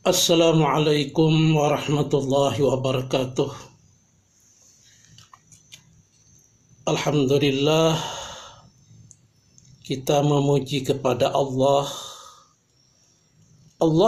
Assalamualaikum warahmatullahi wabarakatuh. Alhamdulillah, kita memuji kepada Allah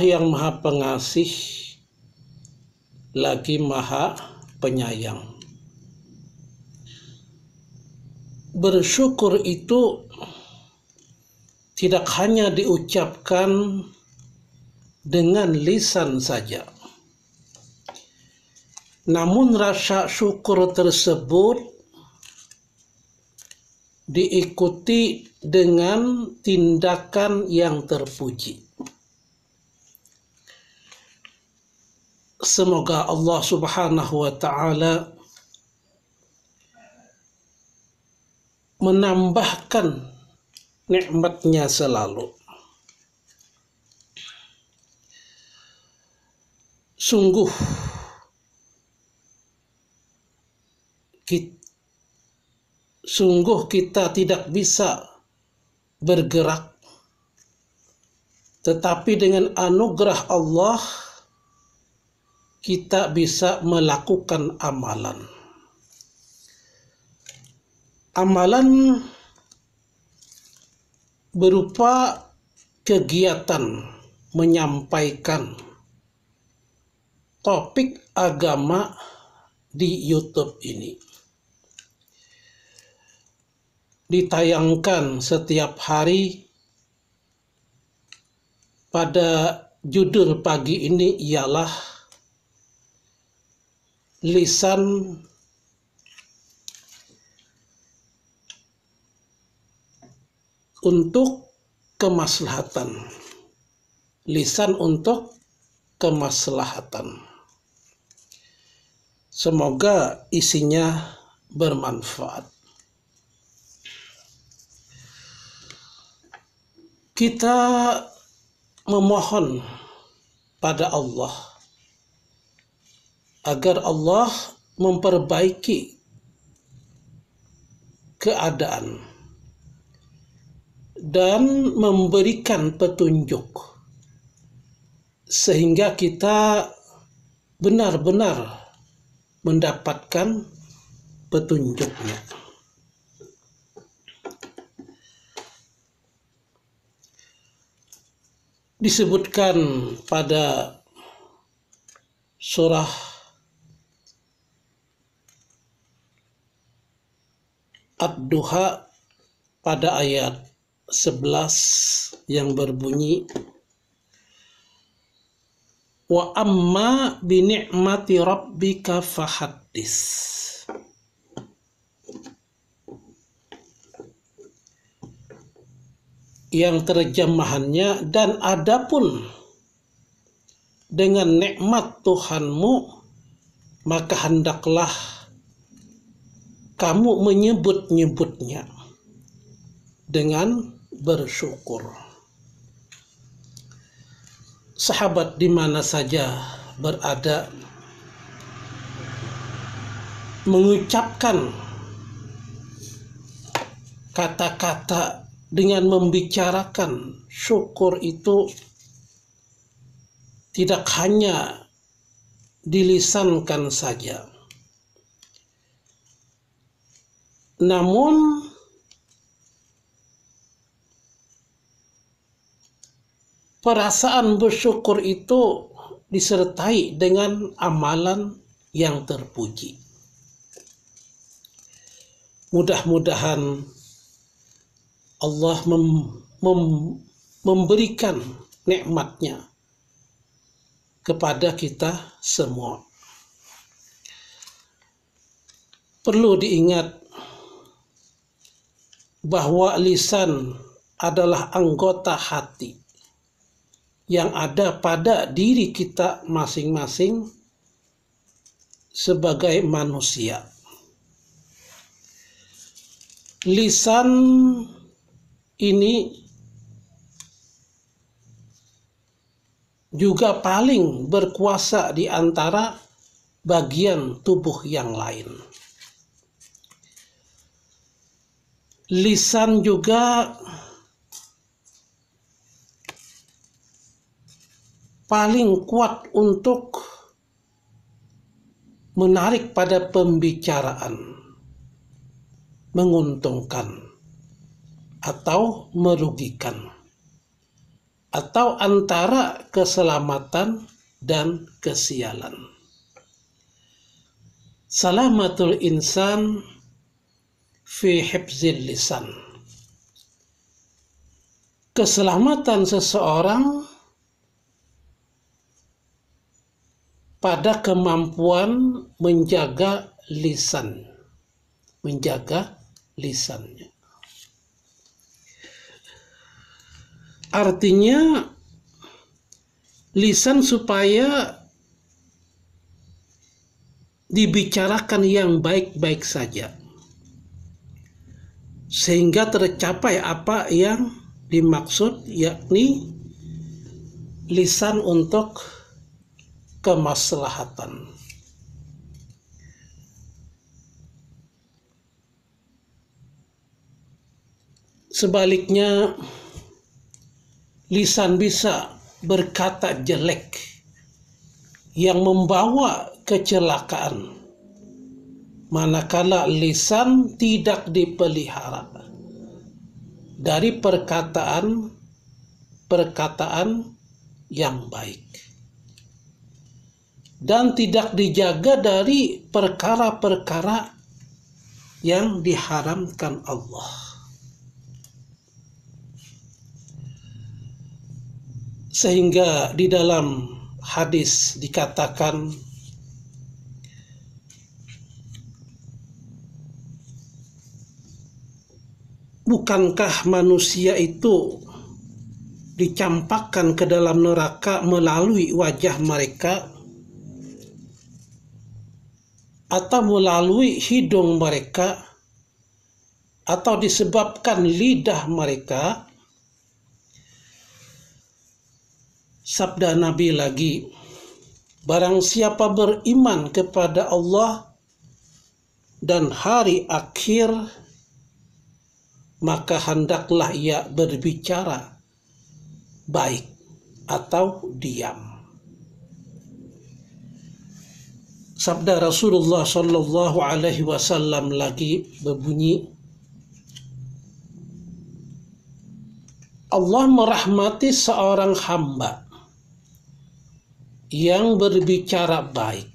yang Maha Pengasih lagi Maha Penyayang. Bersyukur itu tidak hanya diucapkan dengan lisan saja, namun rasa syukur tersebut diikuti dengan tindakan yang terpuji. Semoga Allah Subhanahu wa Ta'ala menambahkan nikmat-Nya selalu. Sungguh kita tidak bisa bergerak, tetapi dengan anugerah Allah kita bisa melakukan amalan. Amalan berupa kegiatan menyampaikan topik agama di YouTube ini. Ditayangkan setiap hari. Pada judul pagi ini ialah lisan untuk kemaslahatan. Lisan untuk kemaslahatan. Semoga isinya bermanfaat. Kita memohon pada Allah agar Allah memperbaiki keadaan dan memberikan petunjuk sehingga kita benar-benar mendapatkan petunjuknya. Disebutkan pada surah Ad-Duha pada ayat 11 yang berbunyi, wa amma bi ni'mati rabbika fahaddis. Yang terjemahannya, dan adapun dengan nikmat Tuhanmu, maka hendaklah kamu menyebut-nyebutnya dengan bersyukur. Sahabat di mana saja berada, mengucapkan kata-kata dengan membicarakan syukur itu tidak hanya dilisankan saja, namun perasaan bersyukur itu disertai dengan amalan yang terpuji. Mudah-mudahan Allah memberikan nikmat-Nya kepada kita semua. Perlu diingat bahwa lisan adalah anggota hati yang ada pada diri kita masing-masing sebagai manusia. Lisan ini juga paling berkuasa di antara bagian tubuh yang lain. Lisan juga paling kuat untuk menarik pada pembicaraan, menguntungkan atau merugikan, atau antara keselamatan dan kesialan. Salamatul insan fi hifzil lisan. Keselamatan seseorang pada kemampuan menjaga lisan, menjaga lisannya. Artinya lisan supaya dibicarakan yang baik-baik saja, sehingga tercapai apa yang dimaksud, yakni lisan untuk kemaslahatan. Sebaliknya, lisan bisa berkata jelek yang membawa kecelakaan, manakala lisan tidak dipelihara dari perkataan yang baik dan tidak dijaga dari perkara-perkara yang diharamkan Allah. Sehingga di dalam hadis dikatakan, bukankah manusia itu dicampakkan ke dalam neraka melalui wajah mereka atau melalui hidung mereka atau disebabkan lidah mereka? Sabda Nabi lagi, barang siapa beriman kepada Allah dan hari akhir, maka hendaklah ia berbicara baik atau diam. Sabda Rasulullah Shallallahu Alaihi Wasallam lagi berbunyi, Allah merahmati seorang hamba yang berbicara baik,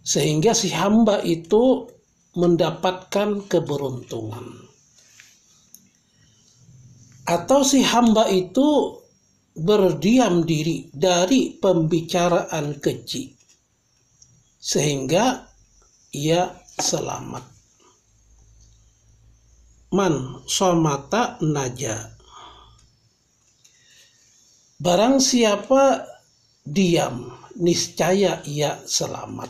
sehingga si hamba itu mendapatkan keberuntungan. Atau si hamba itu berdiam diri dari pembicaraan keji, sehingga ia selamat. Man somata naja. Barang siapa diam, niscaya ia selamat.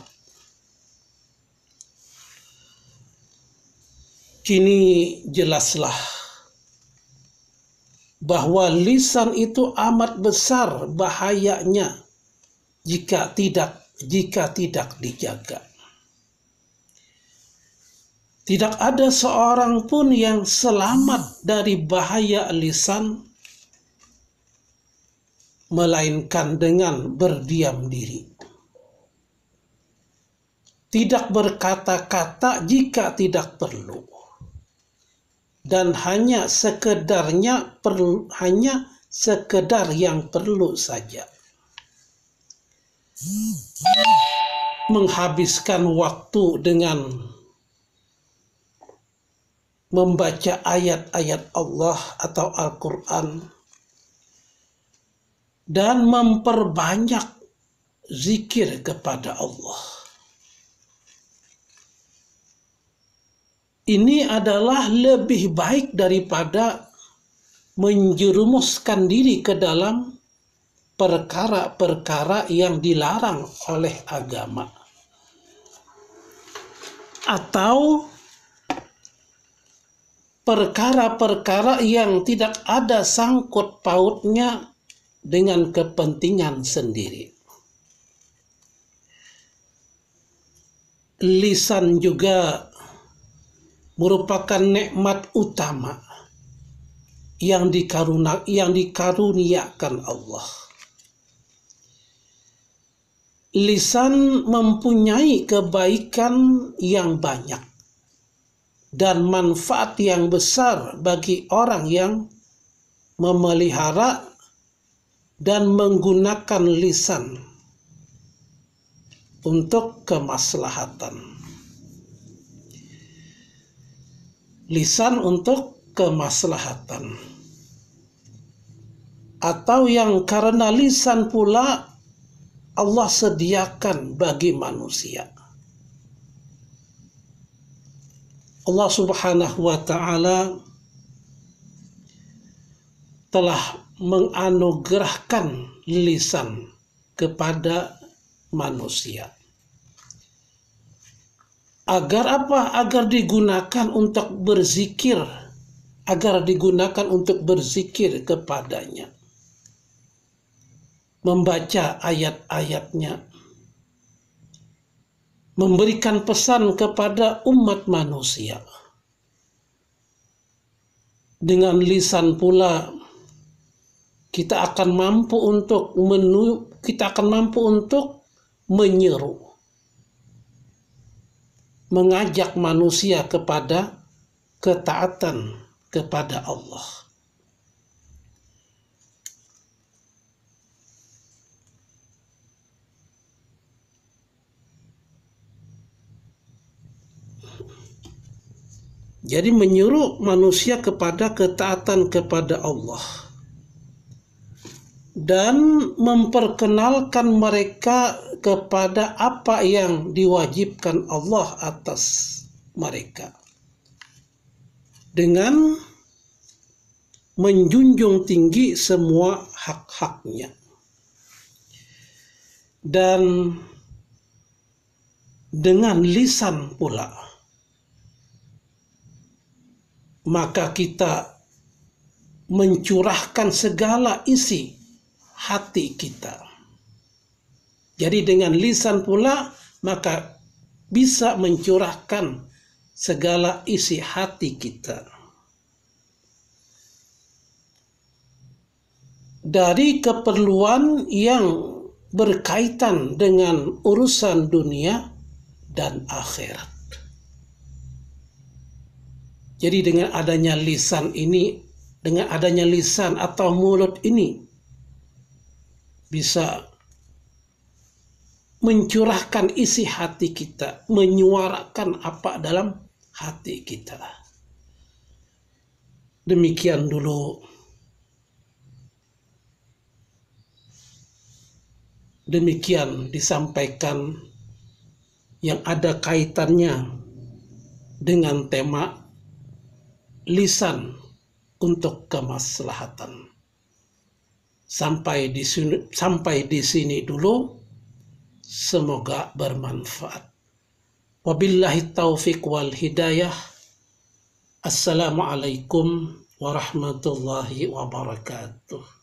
Kini jelaslah bahwa lisan itu amat besar bahayanya jika tidak dijaga. Tidak ada seorang pun yang selamat dari bahaya lisan melainkan dengan berdiam diri. Tidak berkata-kata jika tidak perlu. Dan hanya sekedar yang perlu saja. Menghabiskan waktu dengan membaca ayat-ayat Allah atau Al-Quran dan memperbanyak zikir kepada Allah. Ini adalah lebih baik daripada menjerumuskan diri ke dalam perkara-perkara yang dilarang oleh agama, atau perkara-perkara yang tidak ada sangkut pautnya dengan kepentingan sendiri. Lisan juga merupakan nikmat utama yang dikaruniakan Allah. lisan mempunyai kebaikan yang banyak dan manfaat yang besar bagi orang yang memelihara dan menggunakan lisan untuk kemaslahatan. Lisan untuk kemaslahatan. Atau yang karena lisan pula Allah sediakan bagi manusia. Allah Subhanahu wa ta'ala telah menganugerahkan lisan kepada manusia. Agar apa? Agar digunakan untuk berzikir. Agar digunakan untuk berzikir kepadanya. Membaca ayat-ayatnya, memberikan pesan kepada umat manusia. Dengan lisan pula kita akan mampu untuk menyeru, mengajak manusia kepada ketaatan kepada Allah. Jadi menyuruh manusia kepada ketaatan kepada Allah dan memperkenalkan mereka kepada apa yang diwajibkan Allah atas mereka dengan menjunjung tinggi semua hak-haknya. Dan dengan lisan pula maka kita mencurahkan segala isi hati kita. Jadi dengan lisan pula maka bisa mencurahkan segala isi hati kita. Dari keperluan yang berkaitan dengan urusan dunia dan akhirat. Jadi dengan adanya lisan ini, dengan adanya lisan atau mulut ini bisa mencurahkan isi hati kita, menyuarakan apa dalam hati kita. Demikian dulu. Demikian disampaikan yang ada kaitannya dengan tema lisan untuk kemaslahatan. Sampai di sini dulu. Semoga bermanfaat. Wabillahi taufiq wal hidayah. Assalamualaikum warahmatullahi wabarakatuh.